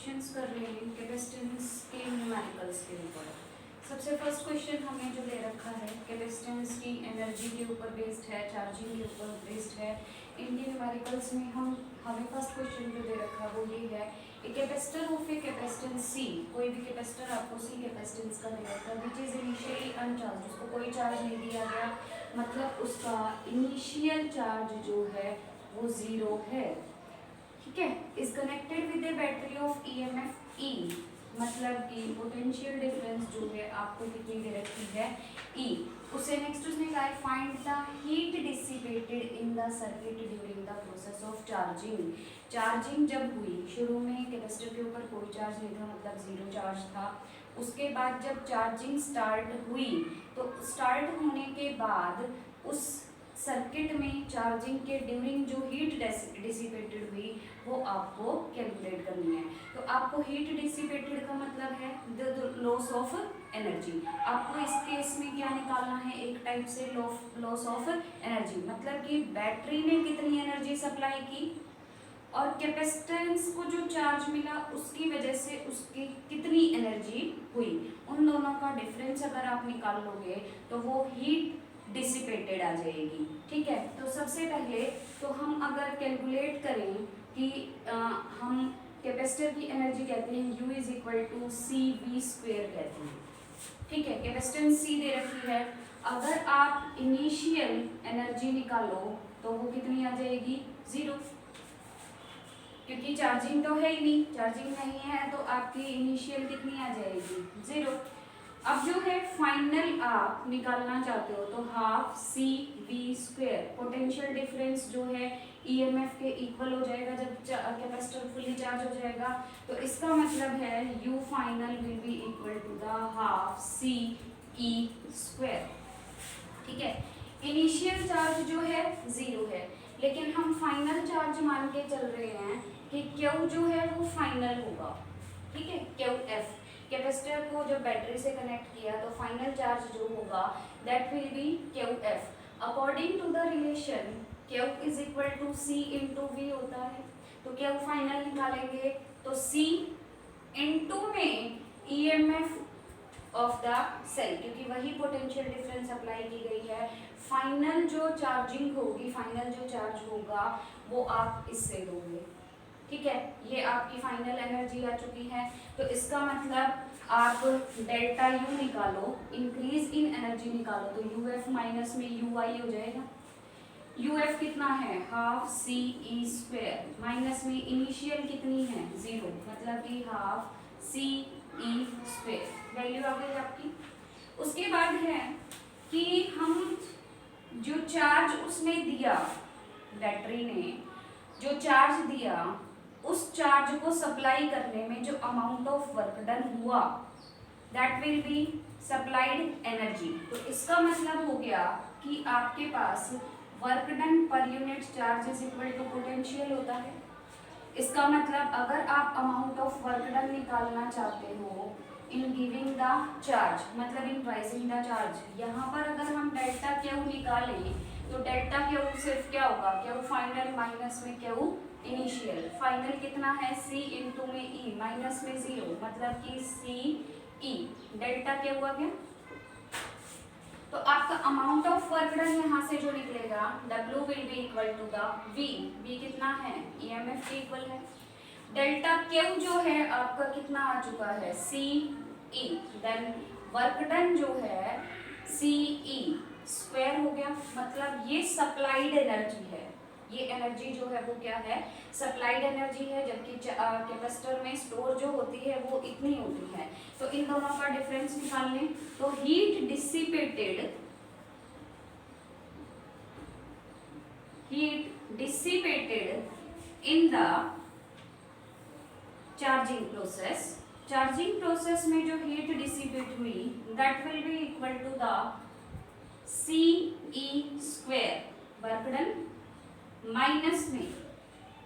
Questions कर रहे हैं कैपेसिटेंस के न्यूमेरिकल्स के ऊपर। सबसे फर्स्ट क्वेश्चन हमने जो ले रखा है कैपेसिटेंस की एनर्जी के ऊपर बेस्ड है, चार्जिंग के ऊपर बेस्ड है। इनके न्यूमेरिकल्स में हमें फर्स्ट क्वेश्चन जो दे रखा है वो ये है, a capacitor of a capacitance C, कोई भी कैपेसिटर आपको सी कैपेसिटेंस का मिला था विच इज इनिशियली अनचार्ज, उसको कोई चार्ज नहीं दिया गया, मतलब उसका इनिशियल चार्ज जो है वो जीरो है। ठीक है, is connected with A battery of EMF ई, मतलब कि पोटेंशियल डिफरेंस जो है आपको कितनी दे रखी है ई। उसे नेक्स्ट उसने कहा है find the heat dissipated in the circuit during the process of charging. Charging जब हुई, शुरू में कैपेसिटर के ऊपर कोई चार्ज नहीं था, मतलब जीरो चार्ज था। उसके बाद जब चार्जिंग स्टार्ट हुई तो स्टार्ट होने के बाद उस सर्किट में चार्जिंग के ड्यूरिंग जो हीट डिसिपेटेड हुई वो आपको कैलकुलेट करनी है। तो आपको हीट डिसिपेटेड का मतलब है द लॉस ऑफ एनर्जी। आपको इस केस में क्या निकालना है, एक टाइप से लॉस ऑफ एनर्जी, मतलब कि बैटरी ने कितनी एनर्जी सप्लाई की और कैपेसिटेंस को जो चार्ज मिला उसकी वजह से उसकी कितनी एनर्जी हुई, उन दोनों का डिफरेंस अगर आप निकाल लोगे तो वो हीट डिसिपेटेड आ जाएगी। ठीक है, तो सबसे पहले तो हम अगर कैलकुलेट करें कि हम कैपेसिटर की एनर्जी कहते हैं U is equal to C V square कहते हैं। ठीक है, कैपेसिटेंस C दे रखी है, अगर आप इनिशियल एनर्जी निकालो तो वो कितनी आ जाएगी, जीरो, क्योंकि चार्जिंग तो है ही नहीं, चार्जिंग नहीं है तो आपकी इनिशियल कितनी आ जाएगी, जीरो। अब जो है फाइनल आप निकालना चाहते हो तो half C V square, potential difference जो है ईएमएफ के इक्वल हो जाएगा जब कैपेसिटर फुली चार्ज हो जाएगा। तो इसका मतलब है U final will be equal to the half C E square. ठीक है, इनिशियल चार्ज जो है जीरो है, लेकिन हम फाइनल चार्ज मान के चल रहे हैं कि क्यू जो है वो फाइनल होगा। ठीक है, क्यू एफ, कैपेसिटर को जब बैटरी से कनेक्ट किया तो फाइनल चार्ज जो होगा that will be Q F according to the relation Q is equal to C into V होता है। तो क्यू फाइनल निकालेंगे तो सी इंटू में ईएमएफ ऑफ द सेल, क्योंकि वही पोटेंशियल डिफरेंस अप्लाई की गई है। फाइनल जो चार्जिंग होगी, फाइनल जो चार्ज होगा वो आप इससे दोगे। ठीक है, ये आपकी फाइनल एनर्जी आ चुकी है। तो इसका मतलब आप डेल्टा यू निकालो, इंक्रीज इन एनर्जी निकालो, तो यू एफ माइनस में यू आई हो जाएगा। यू एफ कितना है, half C E square, minus में इनिशियल कितनी है, जीरो, मतलब कि half C E square, value आ गई आपकी। उसके बाद है कि हम जो चार्ज उसने दिया, बैटरी ने जो चार्ज दिया, उस चार्ज को सप्लाई करने में जो अमाउंट ऑफ वर्क डन हुआ that will be supplied energy. तो इसका मतलब हो गया कि आपके पास वर्क डन पर unit charge is equal to potential होता है। इसका मतलब अगर आप अमाउंट ऑफ वर्क डन निकालना चाहते हो इन गिविंग द चार्ज, मतलब इन प्राइसिंग द चार्ज, यहाँ पर अगर हम डेल्टा क्यू निकालें तो डेल्टा क्यू सिर्फ क्या होगा, क्यू फाइनल माइनस में क्यू इनिशियल, फाइनल कितना है सी इंटू में ई, माइनस में जीरो, मतलब कि सी ई, डेल्टा क्या हुआ गया। तो आपका अमाउंट ऑफ वर्क डन यहाँ से जो निकलेगा W will be equal to the V, V कितना है, EMF के इक्वल है। डेल्टा क्यू जो है आपका कितना आ चुका है, सी ई, देन वर्क डन जो है सी ई स्क्वायर हो गया, मतलब ये सप्लाइड एनर्जी है, ये एनर्जी जो है वो क्या है, सप्लाइड एनर्जी है, जबकि कैपेसिटर में स्टोर जो होती है वो इतनी होती है। तो इन दोनों का डिफरेंस निकाल लें तो heat dissipated in the charging process में जो हीट डिसिपेट हुई that will be equal to the C E square work done minus में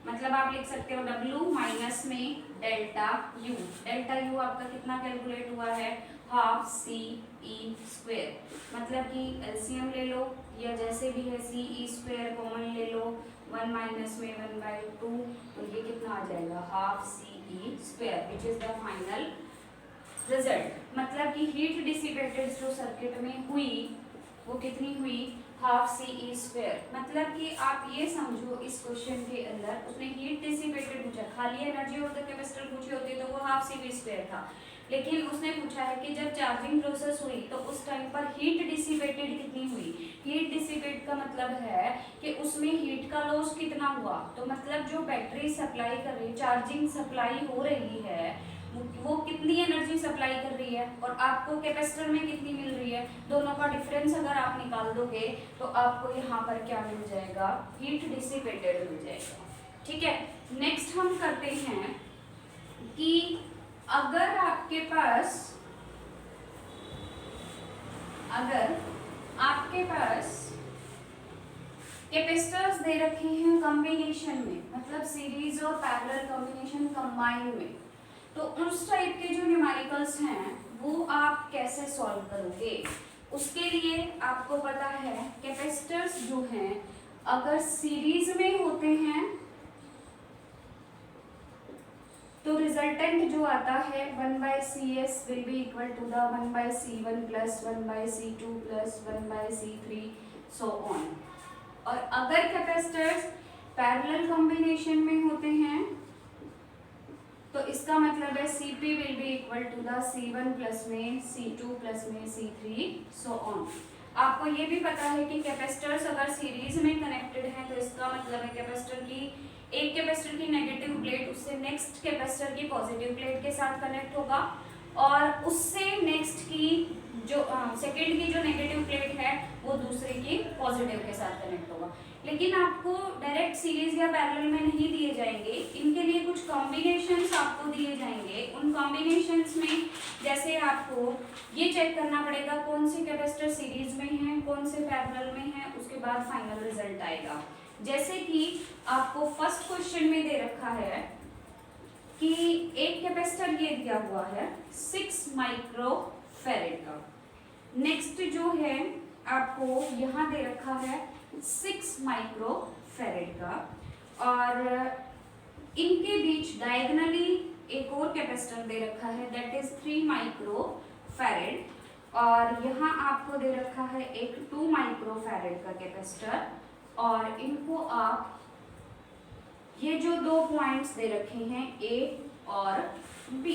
मतलब आप लिख सकते हो W माइनस में डेल्टा U। डेल्टा U आपका कितना कैलकुलेट हुआ है, हाफ सी ई स्क्वेयर, मतलब कि एलसीएम ले लो या जैसे भी है सी ई स्क्वेयर कॉमन ले लो, 1 माइनस में 1/2, तो ये कितना आ जाएगा half C E square, which is the final result. मतलब कि हीट डिसिपेटेड जो सर्किट में हुई वो कितनी हुई, हाफ सी ई स्क्वेयर। मतलब कि आप ये समझो इस क्वेश्चन के अंदर उसने हीट डिसिपेटेड पूछा, खाली एनर्जी ऑफ द कैपेसिटर पूछी होती तो वो हाफ सी ई स्क्वेयर था, लेकिन उसने पूछा है कि जब चार्जिंग प्रोसेस हुई तो उस टाइम पर हीट डिसिपेटेड कितनी हुई। हीट डिसिपेट का मतलब है कि उसमें हीट का लॉस कितना हुआ, तो मतलब जो बैटरी सप्लाई कर रही, चार्जिंग सप्लाई हो रही है वो कितनी एनर्जी सप्लाई कर रही है और आपको कैपेसिटर में कितनी मिल रही है, दोनों का डिफरेंस अगर आप निकाल दोगे तो आपको यहाँ पर क्या मिल जाएगा, हीट डिसिपेटेड मिल जाएगा। ठीक है, नेक्स्ट हम करते हैं कि अगर आपके पास कैपेसिटर्स दे रखे हैं कॉम्बिनेशन में, मतलब सीरीज और पैरेलल कॉम्बिनेशन कंबाइन में, तो उस टाइप के जो न्यूमेरिकल्स हैं वो आप कैसे सॉल्व करोगे। उसके लिए आपको पता है कैपेसिटर्स जो हैं अगर सीरीज में होते हैं तो रिजल्टेंट जो आता है 1/CS will be equal to the 1/C1 plus 1/C2 plus 1/C3 so on. और अगर कैपेसिटर्स पैरेलल कॉम्बिनेशन में होते हैं तो इसका मतलब है Cp will be equal to the C1 plus में C2 प्लस में C3 सो ऑन। आपको ये भी पता है कि कैपेसिटर्स अगर सीरीज में कनेक्टेड हैं तो इसका मतलब है कैपेसिटर की एक कैपेसिटर की नेगेटिव प्लेट उससे नेक्स्ट कैपेसिटर की पॉजिटिव प्लेट के साथ कनेक्ट होगा और उससे नेक्स्ट की जो सेकेंड की जो नेगेटिव प्लेट है वो दूसरे की पॉजिटिव के साथ कनेक्ट होगा। लेकिन आपको डायरेक्ट सीरीज या पैरेलल में नहीं दिए जाएंगे, इनके लिए कुछ कॉम्बिनेशंस आपको दिए जाएंगे। उन कॉम्बिनेशंस में जैसे आपको ये चेक करना पड़ेगा कौन से कैपेसिटर सीरीज में है, कौन से पैरेलल में है, उसके बाद फाइनल रिजल्ट आएगा। जैसे कि आपको फर्स्ट क्वेश्चन में दे रखा है कि एक कैपेसिटर ये दिया हुआ है 6 माइक्रोफैरेड का, नेक्स्ट जो है आपको यहाँ दे रखा है 6 माइक्रोफैरेड का, और इनके बीच डायगोनली एक और कैपेसिटर दे रखा है दैट इज 3 माइक्रोफैरेड, और यहाँ आपको दे रखा है एक 2 माइक्रोफैरेड का कैपेसिटर। और इनको आप ये जो दो पॉइंट्स दे रखे हैं A और B,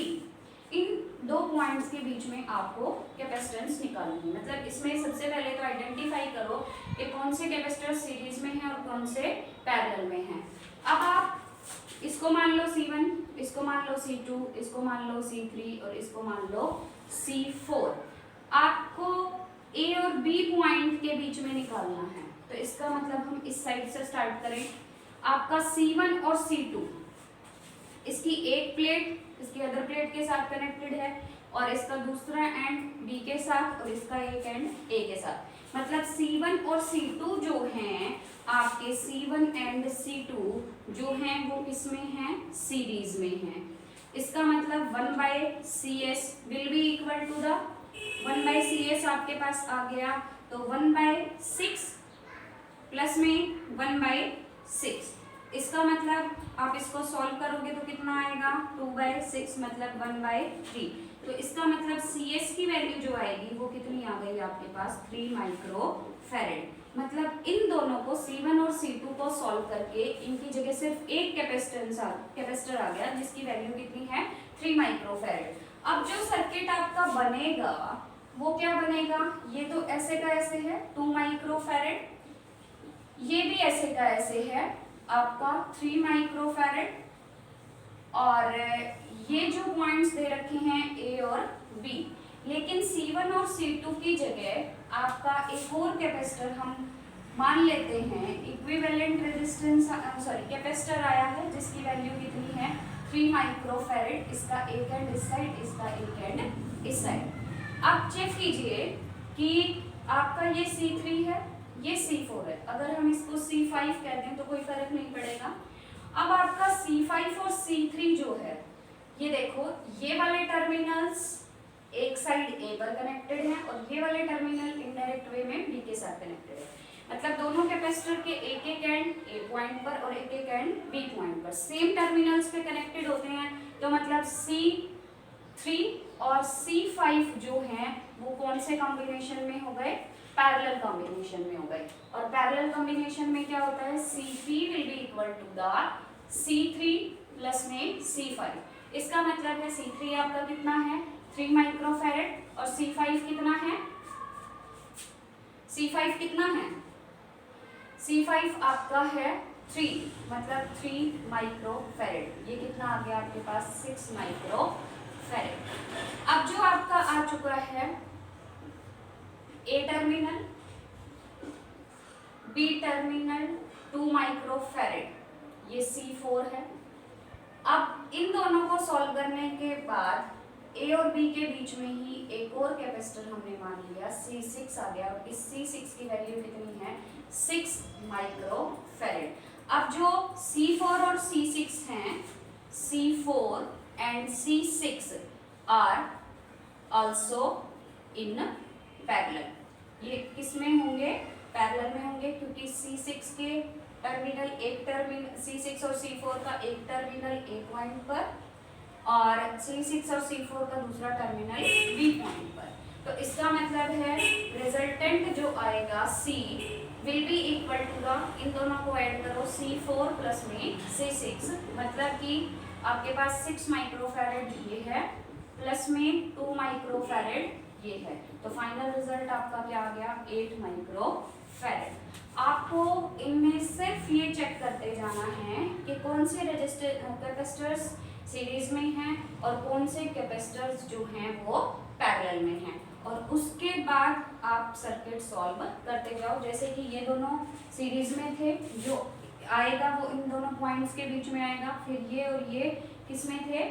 इन दो पॉइंट्स के बीच में आपको कैपेसिटेंस निकालनी है। मतलब इसमें सबसे पहले तो आइडेंटिफाई करो कि कौन से कैपेसिटर सीरीज में है और कौन से पैरेलल में है। अब आप इसको मान लो C1, इसको मान लो C2, इसको मान लो C3 और इसको मान लो C4। आपको A और B पॉइंट के बीच में निकालना है, तो इसका मतलब हम इस साइड से स्टार्ट करें। आपका C1 और C2 इसकी एक प्लेट इसकी अदर प्लेट के साथ कनेक्टेड है और इसका दूसरा एंड B के साथ और इसका एक एंड A के साथ। मतलब C1 और C2 जो हैं आपके C1 एंड C2 जो हैं वो किसमें हैं, सीरीज में हैं। इसका मतलब 1/CS will be equal to the 1/CS आपके पास आ गया, तो 1/6 प्लस में 1/6। इसका मतलब आप इसको सॉल्व करोगे तो कितना आएगा 2/6 मतलब 1/3। तो इसका मतलब CS की वैल्यू जो आएगी वो कितनी आ गई आपके पास 3 माइक्रोफैरेड। मतलब इन दोनों को C1 और C2 को सॉल्व करके इनकी जगह सिर्फ एक कैपेसिटर आ गया जिसकी वैल्यू कितनी है 3 माइक्रोफैरेड। अब जो सर्किट आपका बनेगा वो क्या बनेगा, ये तो ऐसे का ऐसे है 2 माइक्रोफैरेड, ये भी ऐसे का ऐसे है आपका 3 माइक्रोफैरेड, और ये जो पॉइंट्स दे रखे हैं A और B। लेकिन C1 और C2 की जगह आपका एक और कैपेसिटर हम मान लेते हैं, इक्विवेलेंट रेजिस्टेंस कैपेसिटर आया है जिसकी वैल्यू कितनी है 3 माइक्रोफैरेड। इसका एक एंड इस साइड, इसका एक एंड इस साइड। आप चेक कीजिए कि आपका ये C3 है, ये C4 है। अगर हम इसको C5 कहते हैं तो कोई फर्क नहीं पड़ेगा। अब आपका C5 और C3 जो है, ये देखो, ये वाले टर्मिनल्स एक साइड A पर कनेक्टेड हैं और ये वाले टर्मिनल इनडायरेक्ट वे में B के साथ कनेक्टेड है। मतलब दोनों कैपेसिटर के एक एक एंड A पॉइंट पर और एक एक एंड B पॉइंट पर सेम टर्मिनल्स पे कनेक्टेड होते हैं। तो मतलब C3 और C5 जो हैं वो कौन से कॉम्बिनेशन में हो गए? पैरेलल कॉम्बिनेशन में हो गए। और पैरेलल कॉम्बिनेशन में क्या होता है? CP will be equal to the C3 plus में C5। इसका मतलब है C3 आपका कितना है? 3 माइक्रोफैरेड और C5 कितना है? C5 कितना है? C5 आपका है 3, मतलब 3 माइक्रोफैरेड। ये कितना आ गया आपके पास? 6 माइक्रोफैरेड। अब जो आपका आ चुका है A terminal, B terminal 2 microfarad, ये C4 है। अब इन दोनों को सॉल्व करने के बाद A और B के बीच में ही एक और कैपेसिटर हमने मान लिया, C6 आ गया। और इस C6 की वैल्यू कितनी है? 6 माइक्रोफैरेड। अब जो C4 और C6 हैं, C4 and C6 are also in parallel. ये किस में होंगे? पैरेलल में होंगे, क्योंकि C6 के टर्मिनल, एक टर्मिनल C6 और C4 का एक टर्मिनल A पॉइंट पर और C6 और C4 का दूसरा टर्मिनल B पॉइंट पर। तो इसका मतलब है रिजल्टेंट जो आएगा C will be equal to the, इन दोनों को ऐड करो, C4 प्लस में C6, मतलब कि आपके पास 6 माइक्रोफैरेड ये है प्लस में 2 माइक्रोफैरेड ये है। तो फाइनल रिजल्ट आपका क्या आ गया? 8 माइक्रोफैरेड। आपको इनमें सिर्फ ये चेक करते जाना है कि कौन से कैपेसिटर्स सीरीज में हैं और कौन से कैपेसिटर्स जो हैं वो पैरेलल में हैं, और उसके बाद आप सर्किट सॉल्व करते जाओ। जैसे कि ये दोनों सीरीज में थे, जो आएगा वो इन दोनों पॉइंट्स के बीच में आएगा। फिर ये और ये किस में थे?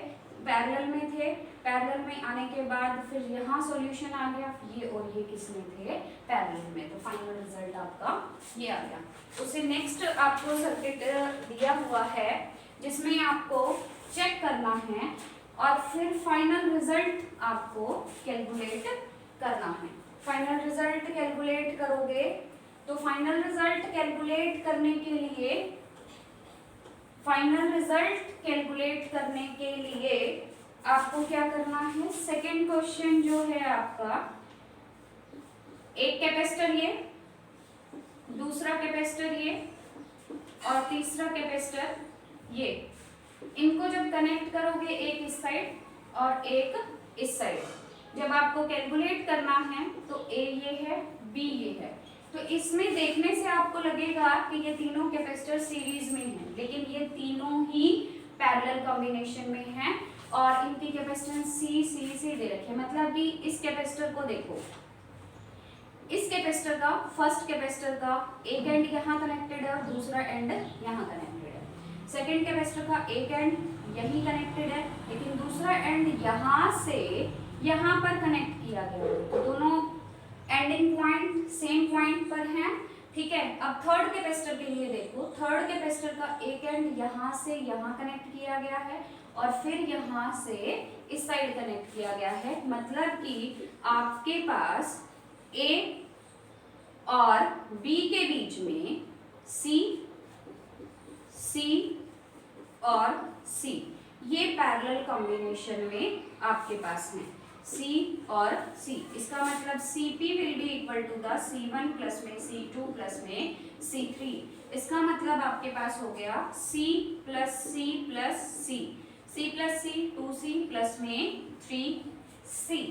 पैरेलल में थे। पैरेलल में आने के बाद फिर यहाँ सॉल्यूशन आ गया, ये और ये किस में थे? पैरेलल में। तो फाइनल रिजल्ट आपका ये आ गया। उससे नेक्स्ट आपको सर्किट दिया हुआ है जिसमें आपको चेक करना है और फिर फाइनल रिजल्ट आपको कैलकुलेट करना है। फाइनल रिजल्ट कैलकुलेट करोगे तो फाइनल रिजल्ट कैलकुलेट करने के लिए, फाइनल रिजल्ट कैलकुलेट करने के लिए आपको क्या करना है? सेकंड क्वेश्चन जो है आपका, एक कैपेसिटर ये, दूसरा कैपेसिटर ये और तीसरा कैपेसिटर ये, इनको जब कनेक्ट करोगे, एक इस साइड और एक इस साइड, जब आपको कैलकुलेट करना है तो ए ये है, बी ये है। तो इसमें देखने से आपको लगेगा कि ये तीनों कैपेसिटर सीरीज में हैं, लेकिन ये तीनों ही पैरेलल कॉम्बिनेशन में हैं और इनकी कैपेसिटेंस सी दे रखी है। मतलब कि इस कैपेसिटर को देखो, इस कैपेसिटर का, फर्स्ट कैपेसिटर का एक एंड यहाँ कनेक्टेड है और दूसरा एंड यहाँ कनेक्टेड है। सेकेंड कैपेसिटर का एक एंड यहीं कनेक्टेड है, लेकिन दूसरा एंड यहाँ से यहाँ पर कनेक्ट किया गया है। तो दोनों एंडिंग पॉइंट सेम पॉइंट पर हैं, ठीक है। अब थर्ड कैपेसिटर के लिए देखो, थर्ड कैपेसिटर का एक एंड यहाँ से यहाँ कनेक्ट किया गया है और फिर यहाँ से इस साइड कनेक्ट किया गया है। मतलब कि आपके पास A और B के बीच में C और C, ये पैरेलल कॉम्बिनेशन में आपके पास हैं, C और C। इसका मतलब CP will be equal to the C1 plus में C2 प्लस में C3। इसका मतलब आपके पास हो गया C plus C plus C, C plus C 2C plus में 3C,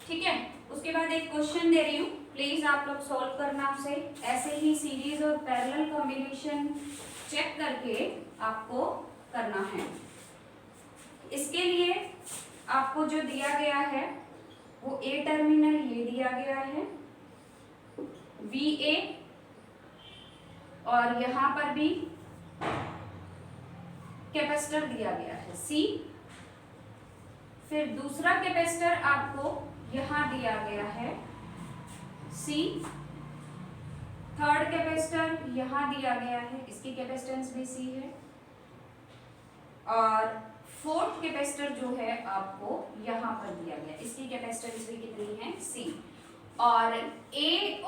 ठीक है। उसके बाद एक क्वेश्चन दे रही हूँ, प्लीज आप लोग सॉल्व करना उसे। ऐसे ही सीरीज और पैरेलल कॉम्बिनेशन चेक करके आपको करना है। इसके लिए आपको जो दिया गया है वो A टर्मिनल ये दिया गया है, VA, और यहाँ पर भी कैपेसिटर दिया गया है C। फिर दूसरा कैपेसिटर आपको यहाँ दिया गया है C। थर्ड कैपेसिटर यहाँ दिया गया है, इसकी कैपेसिटेंस भी C है। और फोर्थ कैपेसिटर जो है आपको यहाँ पर दिया गया, इसकी कैपेसिटेंस भी कितनी है C, और A